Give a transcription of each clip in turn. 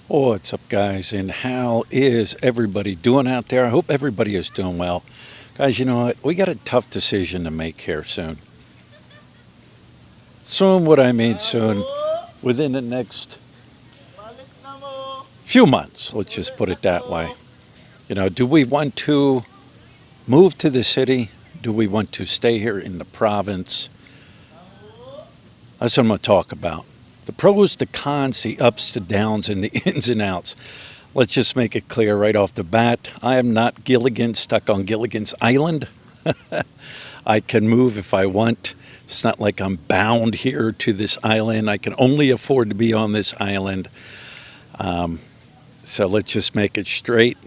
What's up, guys, and how is everybody doing out there? I hope everybody is doing well. Guys, you know what? We got a tough decision to make here soon. Soon, what I mean soon, within the next few months, let's just put it that way. Do we want to move to the city? Do we want to stay here in the province? That's what I'm going to talk about. The pros, the cons, the ups, the downs, and the ins and outs. Let's just make it clear right off the bat. I am not Gilligan stuck on Gilligan's Island. I can move if I want. It's not like I'm bound here to this island. I can only afford to be on this island. So let's just make it straight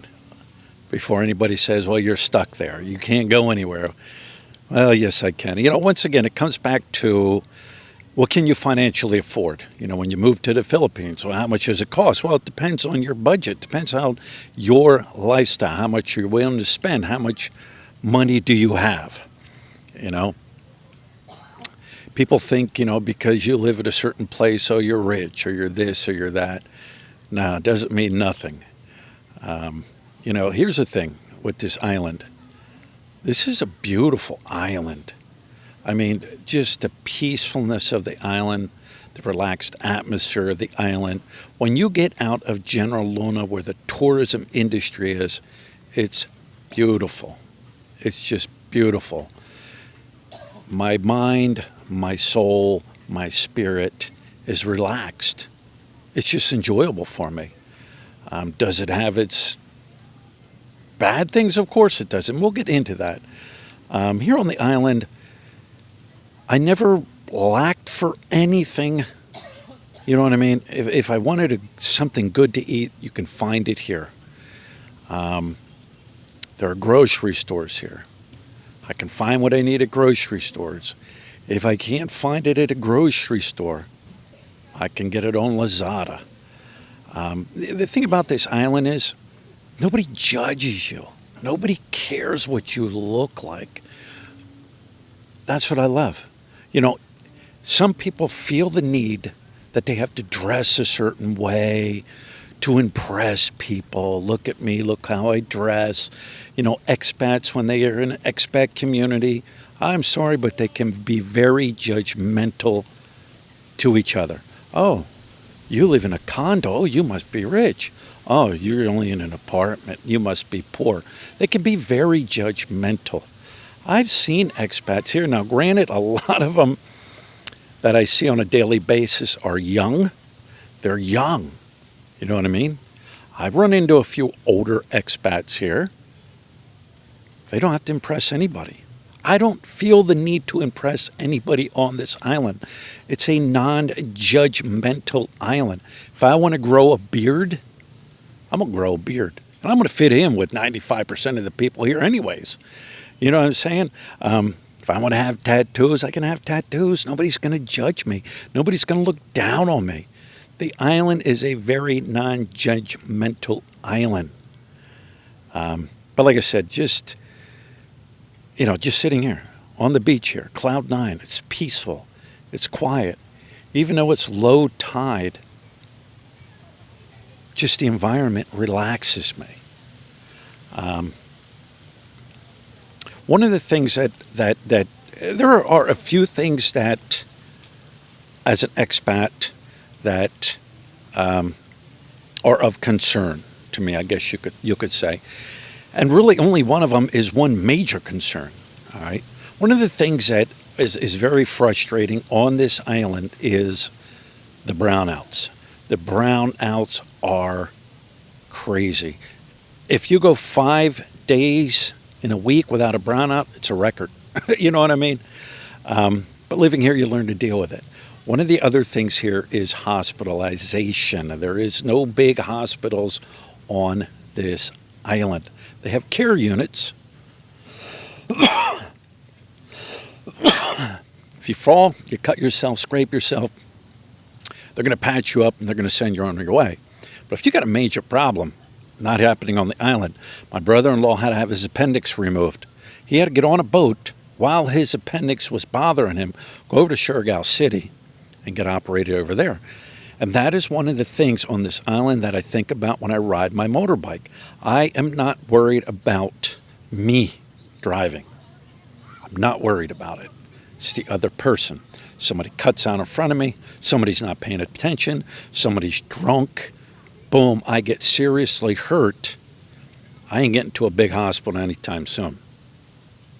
before anybody says, well, you're stuck there. You can't go anywhere. Well, yes, I can. Once again, it comes back to what can you financially afford? When you move to the Philippines, well, how much does it cost? Well, it depends on your budget. Depends on your lifestyle, how much you're willing to spend, how much money do you have? You know, People think, because you live at a certain place, oh, you're rich, or you're this, or you're that. No, it doesn't mean nothing. Here's the thing with this island. This is a beautiful island. I mean, just the peacefulness of the island, the relaxed atmosphere of the island. When you get out of General Luna, where the tourism industry is, it's beautiful. It's just beautiful. My mind, my soul, my spirit is relaxed. It's just enjoyable for me. Does it have its bad things? Of course it does, and we'll get into that. Here on the island, I never lacked for anything. You know what I mean? If I wanted something good to eat, you can find it here. There are grocery stores here. I can find what I need at grocery stores. If I can't find it at a grocery store, I can get it on Lazada. The thing about this island is nobody judges you. Nobody cares what you look like. That's what I love. Some people feel the need that they have to dress a certain way to impress people. Look at me, look how I dress. Expats, when they are in an expat community, I'm sorry, but they can be very judgmental to each other. Oh, you live in a condo, you must be rich. Oh, you're only in an apartment, you must be poor. They can be very judgmental. I've seen expats here. Now, granted, a lot of them that I see on a daily basis are young. They're young. You know what I mean? I've run into a few older expats here. They don't have to impress anybody. I don't feel the need to impress anybody on this island. It's a non-judgmental island. If I want to grow a beard, I'm going to grow a beard. And I'm going to fit in with 95% of the people here anyways. You know what I'm saying? If I want to have tattoos, I can have tattoos. Nobody's going to judge me. Nobody's going to look down on me. The island is a very non-judgmental island. But like I said, just sitting here on the beach here, Cloud 9, it's peaceful. It's quiet. Even though it's low tide, just the environment relaxes me. One of the things that there are a few things that, as an expat, that are of concern to me, I guess you could say, and really only one of them is one major concern. All right, one of the things that is very frustrating on this island is the brownouts. The brownouts are crazy. If you go 5 days in a week without a brownout, it's a record. You know what I mean? But living here, you learn to deal with it. One of the other things here is hospitalization. There is no big hospitals on this island. They have care units. If you fall, you cut yourself, scrape yourself, they're going to patch you up and they're going to send you on your way. But if you got a major problem, not happening on the island. My brother-in-law had to have his appendix removed. He had to get on a boat while his appendix was bothering him, go over to Surigao City and get operated over there. And that is one of the things on this island that I think about when I ride my motorbike. I am not worried about me driving. I'm not worried about it. It's the other person. Somebody cuts out in front of me. Somebody's not paying attention. Somebody's drunk. Boom, I get seriously hurt. I ain't getting to a big hospital anytime soon.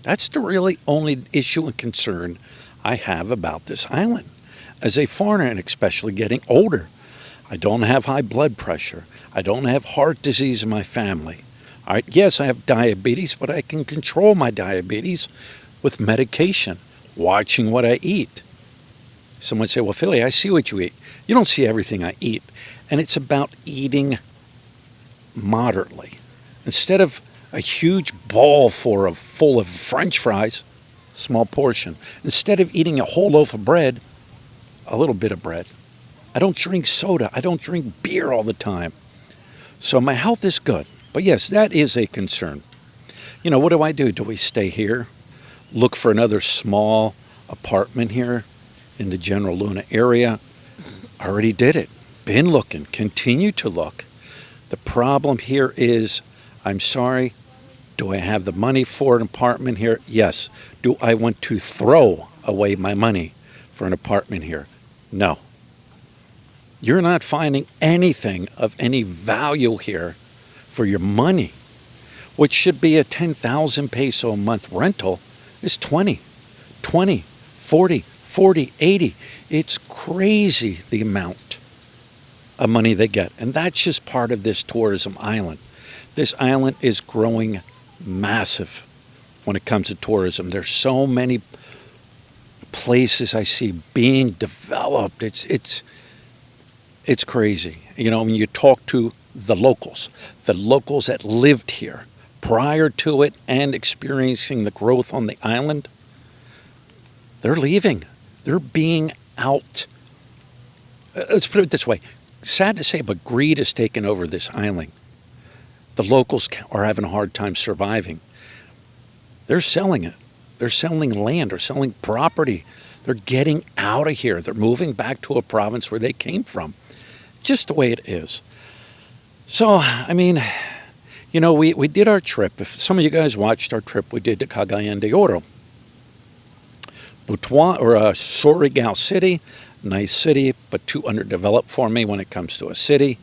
That's the really only issue and concern I have about this island. As a foreigner, and especially getting older, I don't have high blood pressure. I don't have heart disease in my family. All right, yes, I have diabetes, but I can control my diabetes with medication, watching what I eat. Someone say, well, Philly, I see what you eat. You don't see everything I eat. And it's about eating moderately. Instead of a huge bowl full of French fries, small portion. Instead of eating a whole loaf of bread, a little bit of bread. I don't drink soda. I don't drink beer all the time. So my health is good. But yes, that is a concern. You know, what do? Do we stay here? Look for another small apartment here in the General Luna area? I already did it. Been looking. Continue to look. The problem here is, I'm sorry, do I have the money for an apartment here? Yes. Do I want to throw away my money for an apartment here? No. You're not finding anything of any value here for your money. What should be a 10,000 peso a month rental is 20, 40, 80. It's crazy the amount of money they get. And that's just part of this tourism island. This island is growing massive when it comes to tourism. There's so many places I see being developed. It's crazy. You know, when you talk to the locals that lived here prior to it and experiencing the growth on the island, they're leaving. They're being out. Let's put it this way. Sad to say, but greed has taken over this island. The locals are having a hard time surviving. They're selling it. They're selling land. They're selling property. They're getting out of here. They're moving back to a province where they came from. Just the way it is. So, I mean, you know, we did our trip. If some of you guys watched our trip, we did to Cagayan de Oro. Butuan, or Surigao City, nice city, but too underdeveloped for me when it comes to a city.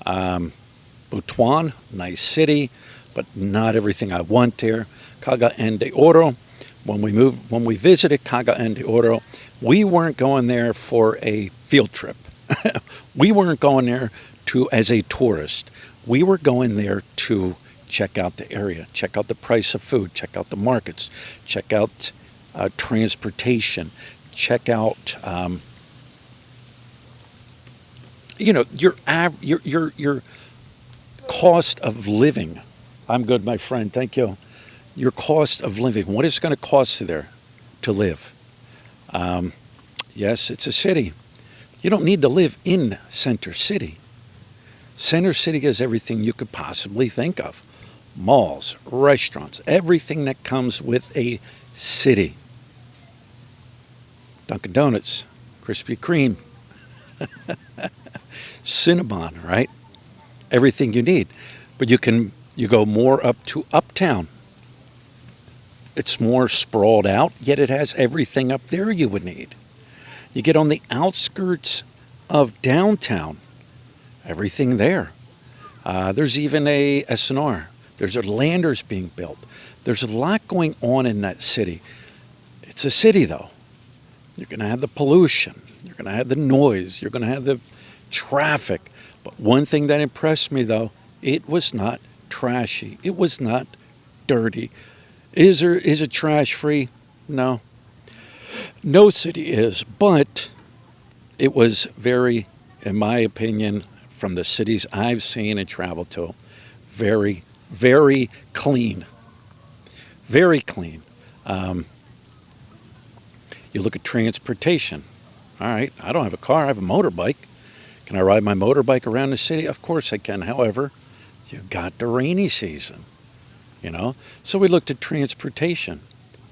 Butuan, nice city, but not everything I want there. Cagayan de Oro, when we visited Cagayan de Oro, we weren't going there for a field trip. We weren't going there as a tourist. We were going there to check out the area, check out the price of food, check out the markets, check out transportation, check out your cost of living. I'm good, my friend. Thank you. Your cost of living. What is it going to cost you there to live? Yes, it's a city. You don't need to live in Center City. Center City has everything you could possibly think of. Malls, restaurants, everything that comes with a city. Dunkin' Donuts, Krispy Kreme, Cinnabon, right? Everything you need. But you go more up to Uptown. It's more sprawled out, yet it has everything up there you would need. You get on the outskirts of downtown, everything there. There's even a SNR. There's a landers being built. There's a lot going on in that city. It's a city, though. You're going to have the pollution. You're going to have the noise. You're going to have the traffic. But one thing that impressed me, though, it was not trashy. It was not dirty. Is it trash-free? No. No city is, but it was very, in my opinion, from the cities I've seen and traveled to, very, very clean. Very clean. You look at transportation. All right, I don't have a car. I have a motorbike. Can I ride my motorbike around the city? Of course I can. However, you've got the rainy season, you know. So we looked at transportation.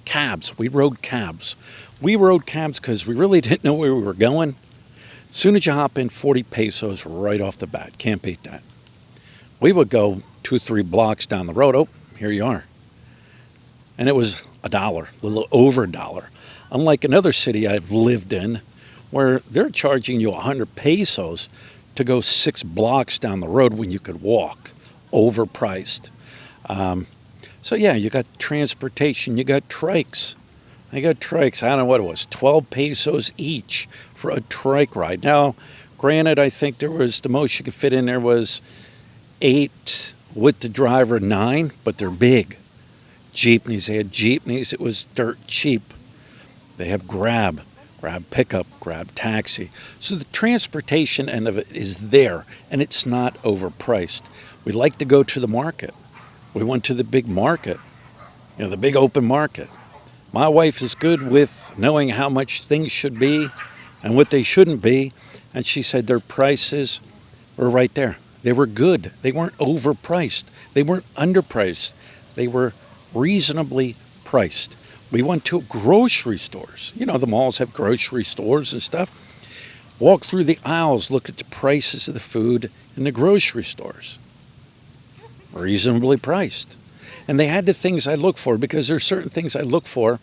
Cabs. We rode cabs. We rode cabs because we really didn't know where we were going. Soon as you hop in, 40 pesos right off the bat. Can't beat that. We would go 2-3 blocks down the road. Oh, here you are. And it was $1, a little over $1. Unlike another city I've lived in where they're charging you 100 pesos to go 6 blocks down the road when you could walk. Overpriced. So yeah, you got transportation, you got trikes. I got trikes, I don't know what it was, 12 pesos each for a trike ride. Now, granted, I think there was, the most you could fit in there was 8 with the driver, 9, but they're big. Jeepneys, they had jeepneys, it was dirt cheap. They have Grab pickup, Grab taxi. So the transportation end of it is there, and it's not overpriced. We like to go to the market. We went to the big market, the big open market. My wife is good with knowing how much things should be and what they shouldn't be, and she said their prices were right there. They were good. They weren't overpriced. They weren't underpriced. They were reasonably priced. We went to grocery stores. The malls have grocery stores and stuff. Walk through the aisles, look at the prices of the food in the grocery stores. Reasonably priced. And they had the things I look for, because there's certain things I look for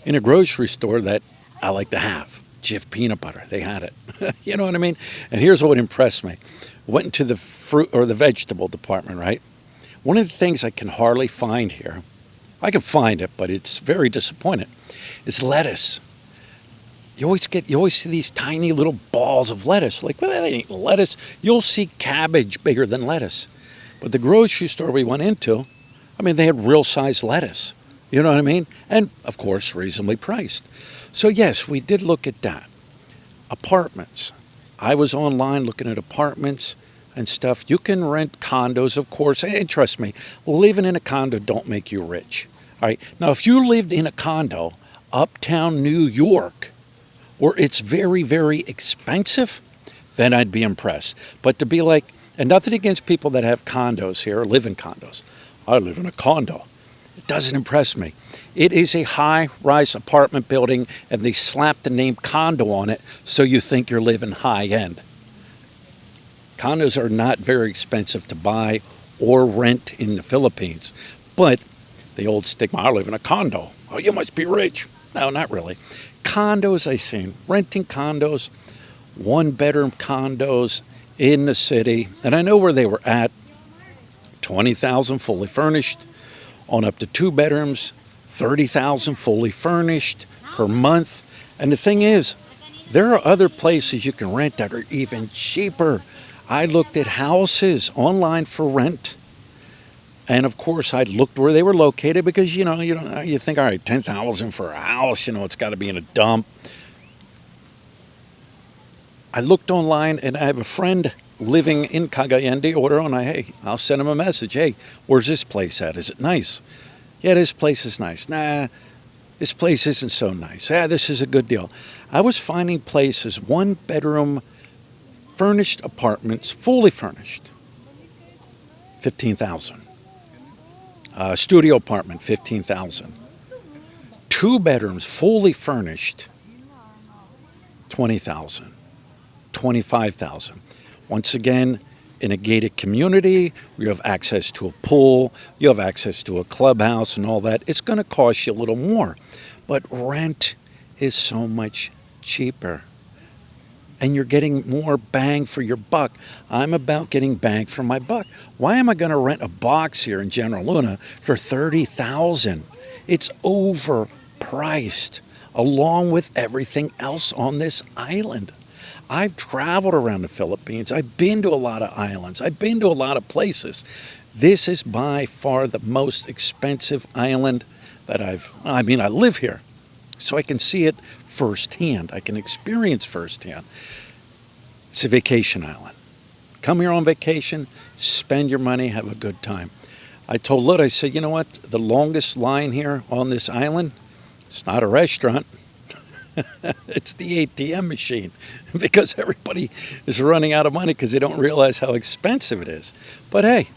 in a grocery store that I like to have. Jif peanut butter, they had it. You know what I mean? And here's what impressed me. Went into the fruit or the vegetable department, right? One of the things I can hardly find here, I can find it, but it's very disappointing, is lettuce. You always see these tiny little balls of lettuce. Like, well, that ain't lettuce. You'll see cabbage bigger than lettuce. But the grocery store we went into, they had real size lettuce. You know what I mean? And, of course, reasonably priced. So, yes, we did look at that. Apartments. I was online looking at apartments and stuff. You can rent condos, of course. And trust me, living in a condo don't make you rich. All right. Now, if you lived in a condo uptown New York, where it's very, very expensive, then I'd be impressed. But to be like, and nothing against people that have condos here or live in condos. I live in a condo. It doesn't impress me. It is a high-rise apartment building, and they slap the name condo on it so you think you're living high-end. Condos are not very expensive to buy or rent in the Philippines. But the old stigma, I live in a condo. Oh, you must be rich. No, not really. Condos, I've seen. Renting condos, one-bedroom condos in the city. And I know where they were at. 20,000 fully furnished. On up to 2 bedrooms, 30,000 fully furnished per month. And the thing is, there are other places you can rent that are even cheaper. I looked at houses online for rent. And of course, I looked where they were located because, you think, all right, 10,000 for a house, it's got to be in a dump. I looked online, and I have a friend living in Cagayan de Oro, and I'll send him a message. Hey, where's this place at? Is it nice? Yeah, this place is nice. Nah, this place isn't so nice. Yeah, this is a good deal. I was finding places, 1-bedroom furnished apartments, fully furnished, 15,000. Studio apartment, 15,000. 2 bedrooms, fully furnished, 20,000, 25,000. Once again, in a gated community, you have access to a pool, you have access to a clubhouse and all that. It's going to cost you a little more, but rent is so much cheaper. And you're getting more bang for your buck. I'm about getting bang for my buck. Why am I going to rent a box here in General Luna for $30,000? It's overpriced, along with everything else on this island. I've traveled around the Philippines. I've been to a lot of islands. I've been to a lot of places. This is by far the most expensive island that I live here. So I can see it firsthand. I can experience firsthand. It's a vacation island. Come here on vacation, spend your money, have a good time. I told Lud, I said, you know what? The longest line here on this island, it's not a restaurant. It's the ATM machine, because everybody is running out of money because they don't realize how expensive it is. But hey,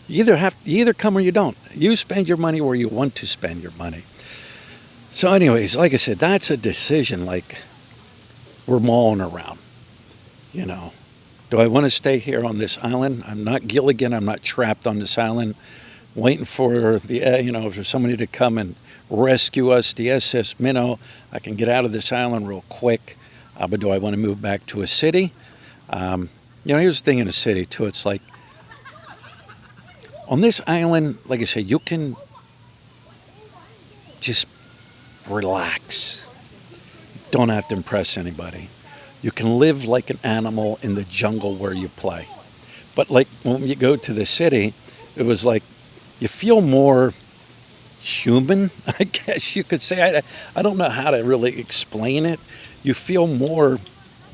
you either come or you don't. You spend your money where you want to spend your money. So anyways, like I said, that's a decision like we're mulling around. You know, do I want to stay here on this island? I'm not Gilligan. I'm not trapped on this island waiting for for somebody to come and rescue us, the SS Minnow. I can get out of this island real quick. But do I want to move back to a city? Here's the thing in a city, too. It's like on this island, like I said, you can just relax. Don't have to impress anybody. You can live like an animal in the jungle where you play. But like when you go to the city, it was like you feel more human, I guess you could say. I don't know how to really explain it. You feel more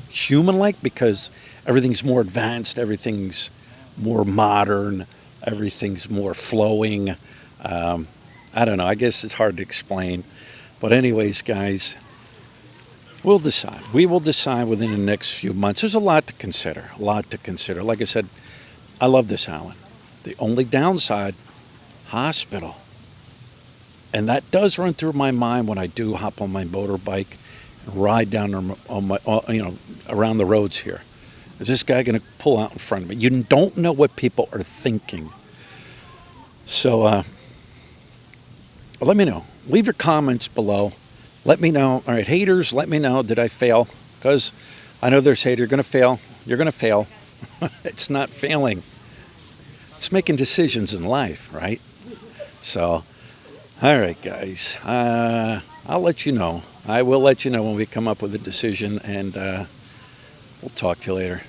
human-like because everything's more advanced, everything's more modern, everything's more flowing. I don't know. I guess it's hard to explain. But anyways, guys, we'll decide. We will decide within the next few months. There's a lot to consider, a lot to consider. Like I said, I love this island. The only downside, hospital. And that does run through my mind when I do hop on my motorbike and ride down around the roads here. Is this guy going to pull out in front of me? You don't know what people are thinking. So let me know. Leave your comments below. Let me know. All right, haters, let me know. Did I fail? Because I know there's haters. You're going to fail. You're going to fail. It's not failing. It's making decisions in life, right? So, all right, guys. I'll let you know. I will let you know when we come up with a decision, and we'll talk to you later.